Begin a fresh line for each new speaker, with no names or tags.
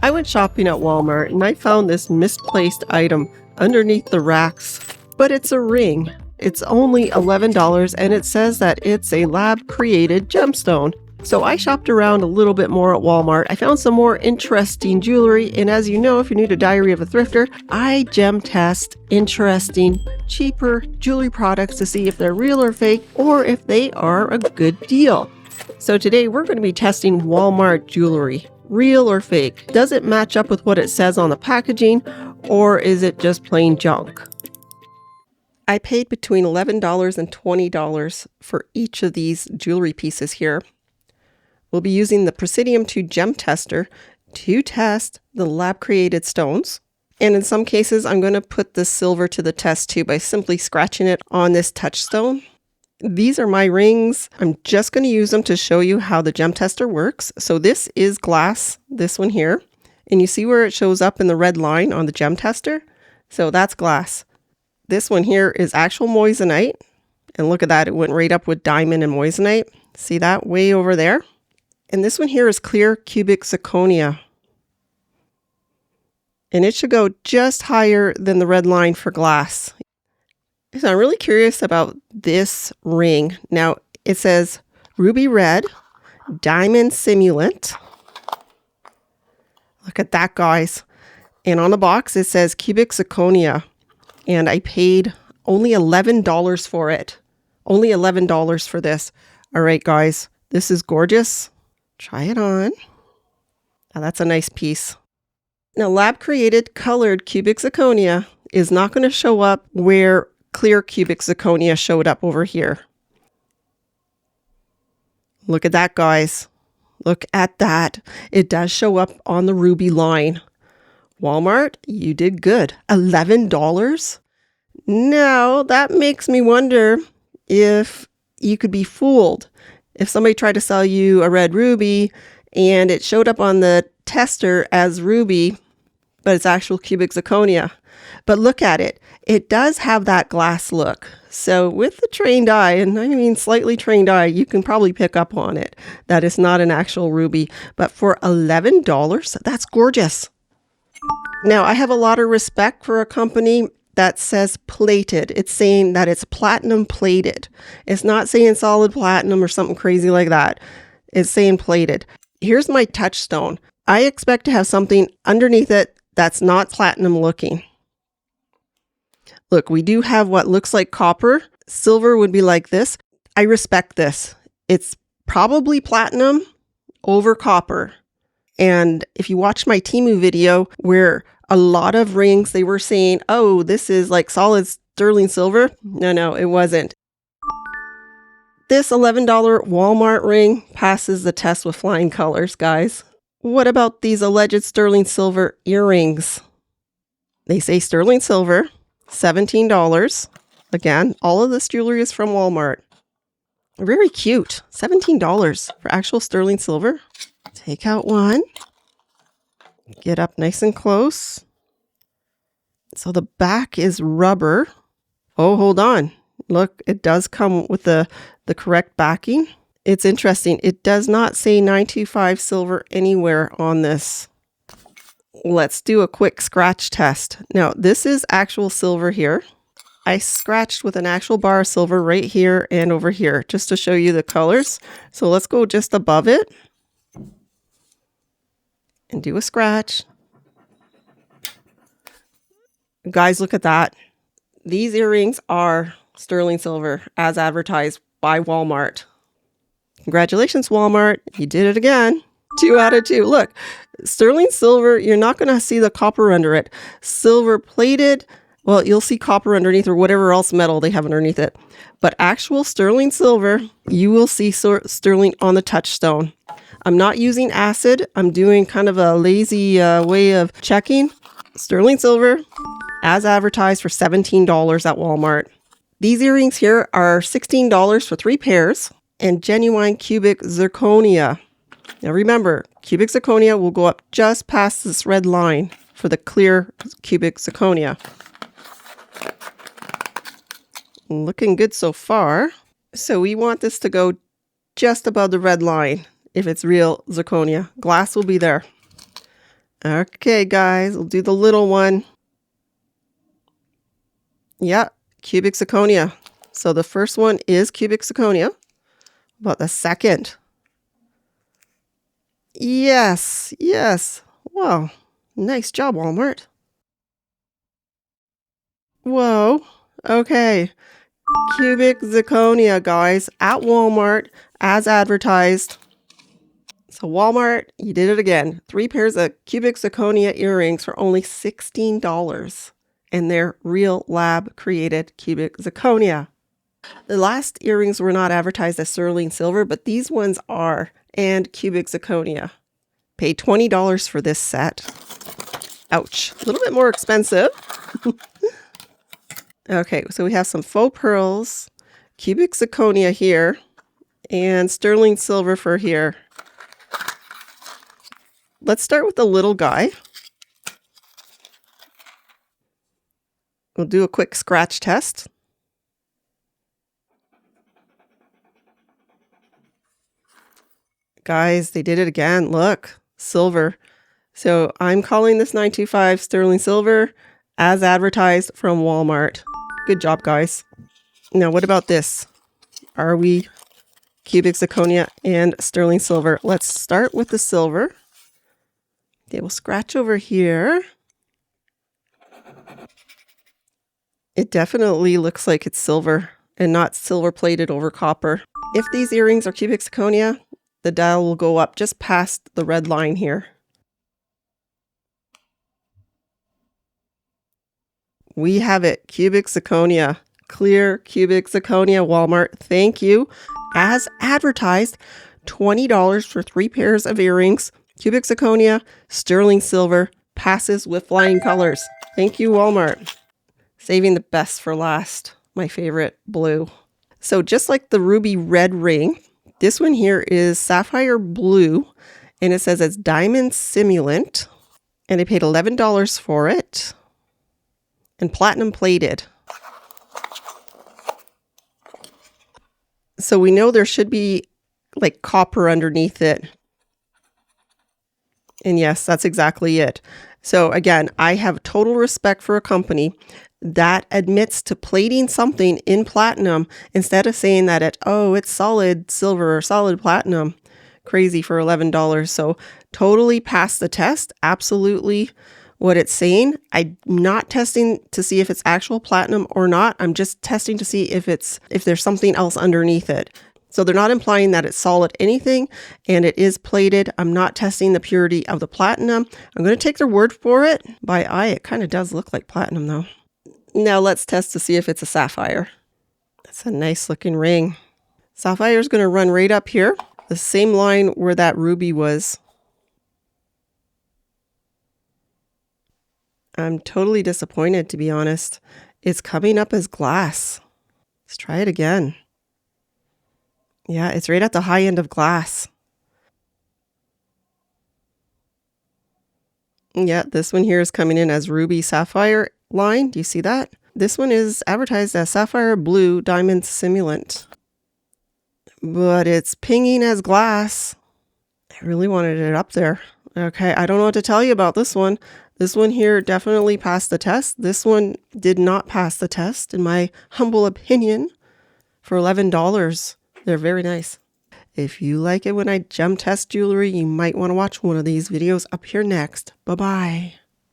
I went shopping at Walmart and I found this misplaced item underneath the racks, but it's a ring. It's only $11 and it says that it's a lab-created gemstone. So I shopped around a little bit more at Walmart. I found some more interesting jewelry, and as you know, if you need a diary of a thrifter, I gem test interesting, cheaper jewelry products to see if they're real or fake, or if they are a good deal. So today we're going to be testing Walmart jewelry. Real or fake? Does it match up with what it says on the packaging, or is it just plain junk? I paid between $11 and $20 for each of these jewelry pieces here. We'll be using the Presidium Gem Tester to test the lab-created stones. And in some cases, I'm going to put the silver to the test too by simply scratching it on this touchstone. These are my rings. I'm just going to use them to show you how the gem tester works. So this is glass, this one here. And you see where it shows up in the red line on the gem tester? So that's glass. This one here is actual moissanite. And look at that, it went right up with diamond and moissanite. See that way over there? And this one here is clear cubic zirconia. And it should go just higher than the red line for glass. So I'm really curious about this ring. Now it says ruby red, diamond simulant. Look at that, guys. And on the box it says cubic zirconia. And I paid only $11 for it. Only $11 for this. All right, guys, this is gorgeous. Try it on. Now that's a nice piece. Now lab-created colored cubic zirconia is not going to show up where clear cubic zirconia showed up over here. Look at that, guys. Look at that. It does show up on the ruby line. Walmart, you did good. $11? Now that makes me wonder if you could be fooled. If somebody tried to sell you a red ruby and it showed up on the tester as ruby, but it's actual cubic zirconia. But look at it. It does have that glass look. So with the trained eye, and I mean slightly trained eye, you can probably pick up on it that it's not an actual ruby. But for $11, that's gorgeous. Now, I have a lot of respect for a company that says plated. It's saying that it's platinum plated. It's not saying solid platinum or something crazy like that. It's saying plated. Here's my touchstone. I expect to have something underneath it that's not platinum looking. Look, we do have what looks like copper. Silver would be like this. I respect this. It's probably platinum over copper. And if you watch my Temu video where a lot of rings, they were saying, oh, this is like solid sterling silver. No, it wasn't. This $11 Walmart ring passes the test with flying colors, guys. What about these alleged sterling silver earrings? They say sterling silver, $17. Again, all of this jewelry is from Walmart. Very cute. $17 for actual sterling silver. Take out one. Get up nice and close. So the back is rubber. Oh, hold on. Look, it does come with the correct backing. It's interesting. It does not say 925 silver anywhere on this. Let's do a quick scratch test. Now, this is actual silver here. I scratched with an actual bar of silver right here and over here just to show you the colors. So let's go just above it and do a scratch. Guys, look at that. These earrings are sterling silver as advertised by Walmart. Congratulations, Walmart. You did it again. 2 out of 2. Look, sterling silver, you're not going to see the copper under it. Silver plated, well, you'll see copper underneath or whatever else metal they have underneath it. But actual sterling silver, you will see sterling on the touchstone. I'm not using acid. I'm doing kind of a lazy way of checking. Sterling silver, as advertised, for $17 at Walmart. These earrings here are $16 for 3 pairs and genuine cubic zirconia. Now remember, cubic zirconia will go up just past this red line for the clear cubic zirconia. Looking good so far. So we want this to go just above the red line if it's real zirconia. Glass will be there. Okay, guys, we'll do the little one. Yeah, cubic zirconia. So the first one is cubic zirconia, but the second. Yes, yes. Wow, nice job, Walmart. Whoa, okay. Cubic zirconia, guys, at Walmart, as advertised. So Walmart, you did it again. 3 pairs of cubic zirconia earrings for only $16. And they're real lab-created cubic zirconia. The last earrings were not advertised as sterling silver, but these ones are, and cubic zirconia. Paid $20 for this set. Ouch. A little bit more expensive. Okay, so we have some faux pearls, cubic zirconia here, and sterling silver for here. Let's start with the little guy. We'll do a quick scratch test. Guys, they did it again. Look, silver. So I'm calling this 925 sterling silver as advertised from Walmart. Good job, guys. Now, what about this? Are we cubic zirconia and sterling silver? Let's start with the silver. Okay, we'll scratch over here. It definitely looks like it's silver and not silver plated over copper. If these earrings are cubic zirconia, the dial will go up just past the red line here. We have it, cubic zirconia, clear cubic zirconia, Walmart. Thank you. As advertised, $20 for 3 pairs of earrings, cubic zirconia, sterling silver, passes with flying colors. Thank you, Walmart. Saving the best for last, my favorite blue. So just like the ruby red ring, this one here is sapphire blue, and it says it's diamond simulant, and I paid $11 for it. And platinum plated. So we know there should be like copper underneath it. And yes, that's exactly it. So again, I have total respect for a company that admits to plating something in platinum instead of saying that it's solid silver or solid platinum. Crazy for $11. So totally passed the test. Absolutely. What it's saying, I'm not testing to see if it's actual platinum or not. I'm just testing to see if there's something else underneath it. So they're not implying that it's solid anything, and it is plated. I'm not testing the purity of the platinum. I'm going to take their word for it. By eye, it kind of does look like platinum though. Now let's test to see if it's a sapphire. That's a nice looking ring. Sapphire is going to run right up here, the same line where that ruby was. I'm totally disappointed, to be honest. It's coming up as glass. Let's try it again. Yeah, it's right at the high end of glass. Yeah, this one here is coming in as ruby sapphire line. Do you see that? This one is advertised as sapphire blue diamond simulant. But it's pinging as glass. I really wanted it up there. Okay, I don't know what to tell you about this one. This one here definitely passed the test. This one did not pass the test, in my humble opinion, for $11. They're very nice. If you like it when I gem test jewelry, you might want to watch one of these videos up here next. Bye-bye.